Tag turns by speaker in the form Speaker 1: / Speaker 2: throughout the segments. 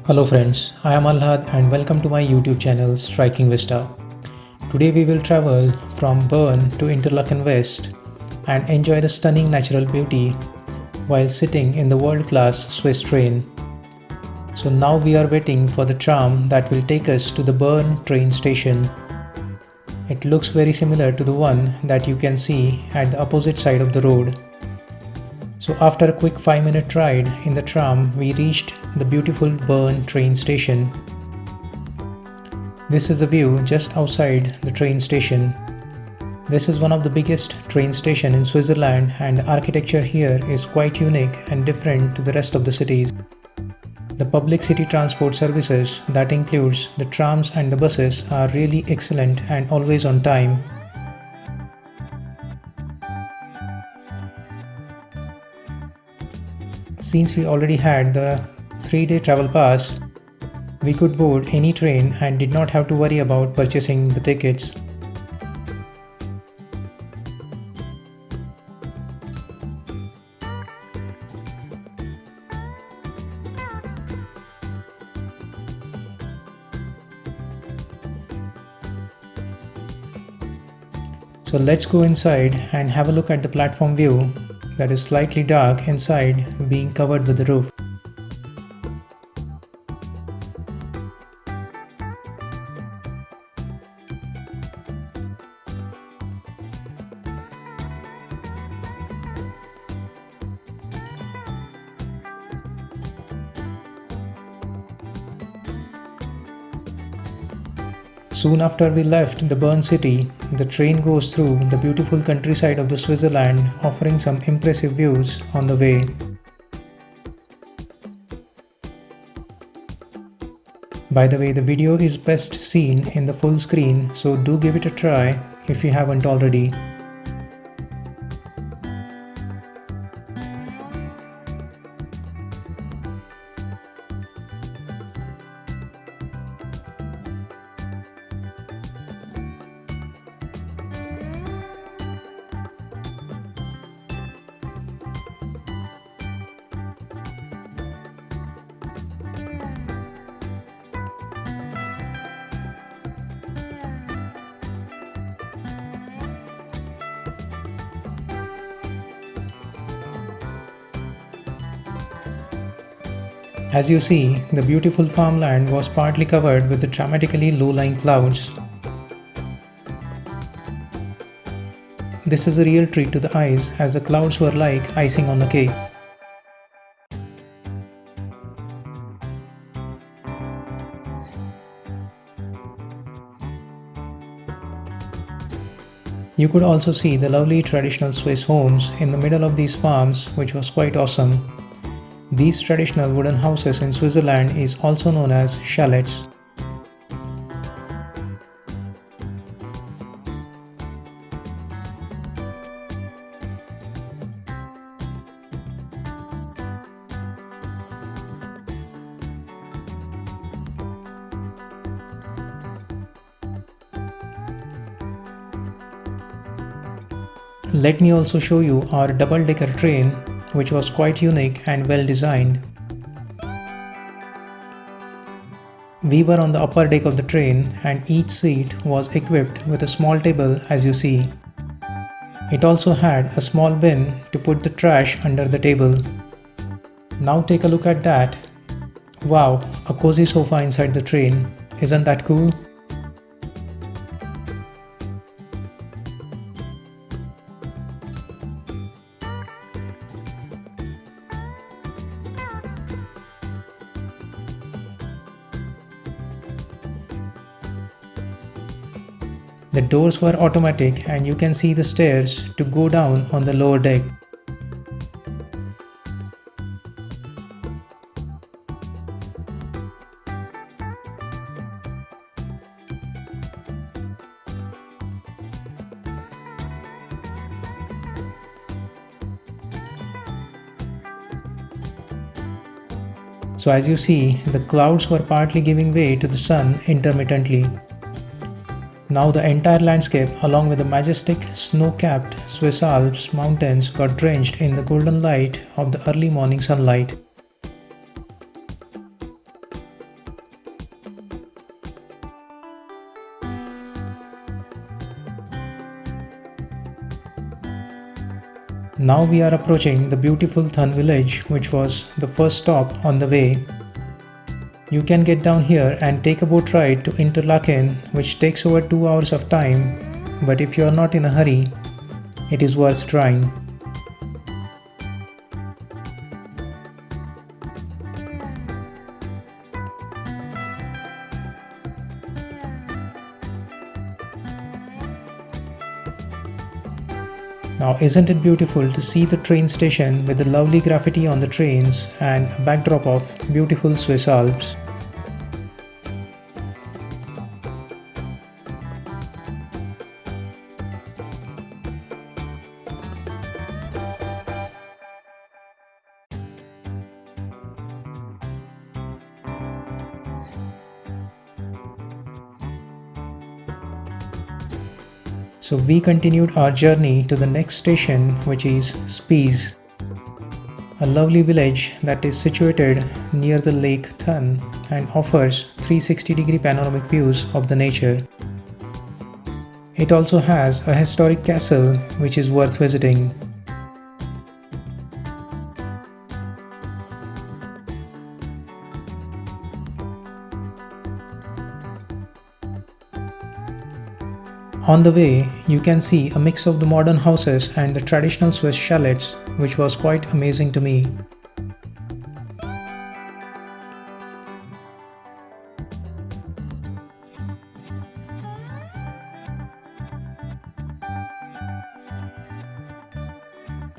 Speaker 1: Hello friends, I am Alhad and welcome to my YouTube channel Striking Vista. Today we will travel from Bern to Interlaken West and enjoy the stunning natural beauty while sitting in the world-class Swiss train. So now we are waiting for the tram that will take us to the Bern train station. It looks very similar to the one that you can see at the opposite side of the road. So after a quick 5-minute ride in the tram, we reached the beautiful Bern train station. This is a view just outside the train station. This is one of the biggest train stations in Switzerland, and the architecture here is quite unique and different to the rest of the cities. The public city transport services, that includes the trams and the buses, are really excellent and always on time. Since we already had the 3-day travel pass, we could board any train and did not have to worry about purchasing the tickets. So let's go inside and have a look at the platform view that is slightly dark inside, being covered with the roof. Soon after we left the Bern city, the train goes through the beautiful countryside of the Switzerland, offering some impressive views on the way. By the way, the video is best seen in the full screen, so do give it a try if you haven't already. As you see, the beautiful farmland was partly covered with the dramatically low-lying clouds. This is a real treat to the eyes, as the clouds were like icing on a cake. You could also see the lovely traditional Swiss homes in the middle of these farms, which was quite awesome. These traditional wooden houses in Switzerland is also known as chalets. Let me also show you our double-decker train, which was quite unique and well designed. We were on the upper deck of the train, and each seat was equipped with a small table, as you see. It also had a small bin to put the trash under the table. Now take a look at that. Wow, a cozy sofa inside the train. Isn't that cool? The doors were automatic, and you can see the stairs to go down on the lower deck. So as you see, the clouds were partly giving way to the sun intermittently. Now the entire landscape, along with the majestic snow-capped Swiss Alps mountains, got drenched in the golden light of the early morning sunlight. Now we are approaching the beautiful Thun village, which was the first stop on the way. You can get down here and take a boat ride to Interlaken, which takes over 2 hours of time, but if you are not in a hurry, it is worth trying. Now isn't it beautiful to see the train station with the lovely graffiti on the trains and a backdrop of beautiful Swiss Alps. So we continued our journey to the next station, which is Spiez, a lovely village that is situated near the lake Thun and offers 360-degree panoramic views of the nature. It also has a historic castle which is worth visiting. On the way, you can see a mix of the modern houses and the traditional Swiss chalets, which was quite amazing to me.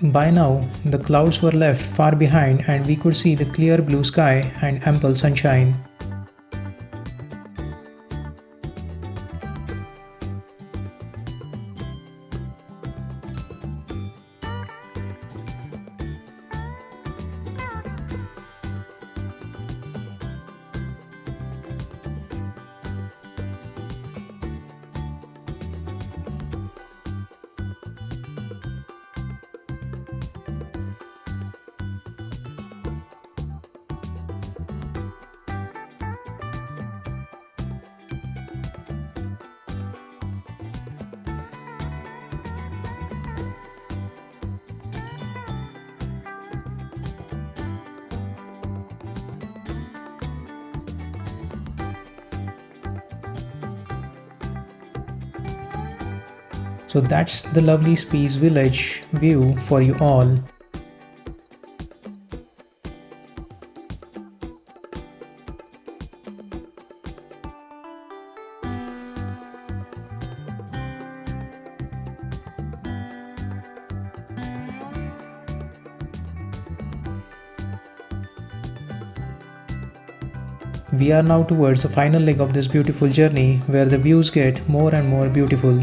Speaker 1: By now, the clouds were left far behind and we could see the clear blue sky and ample sunshine. So that's the lovely Spiez village view for you all. We are now towards the final leg of this beautiful journey where the views get more and more beautiful.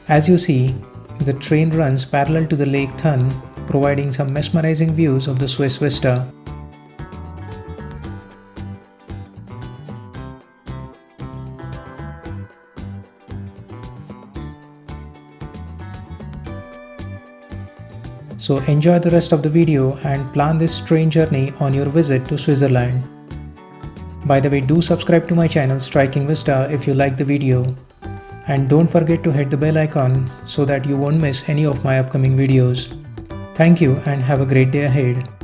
Speaker 1: As you see, the train runs parallel to the Lake Thun, providing some mesmerizing views of the Swiss vista. So enjoy the rest of the video and plan this train journey on your visit to Switzerland. By the way, do subscribe to my channel Striking Vista if you like the video. And don't forget to hit the bell icon so that you won't miss any of my upcoming videos. Thank you and have a great day ahead.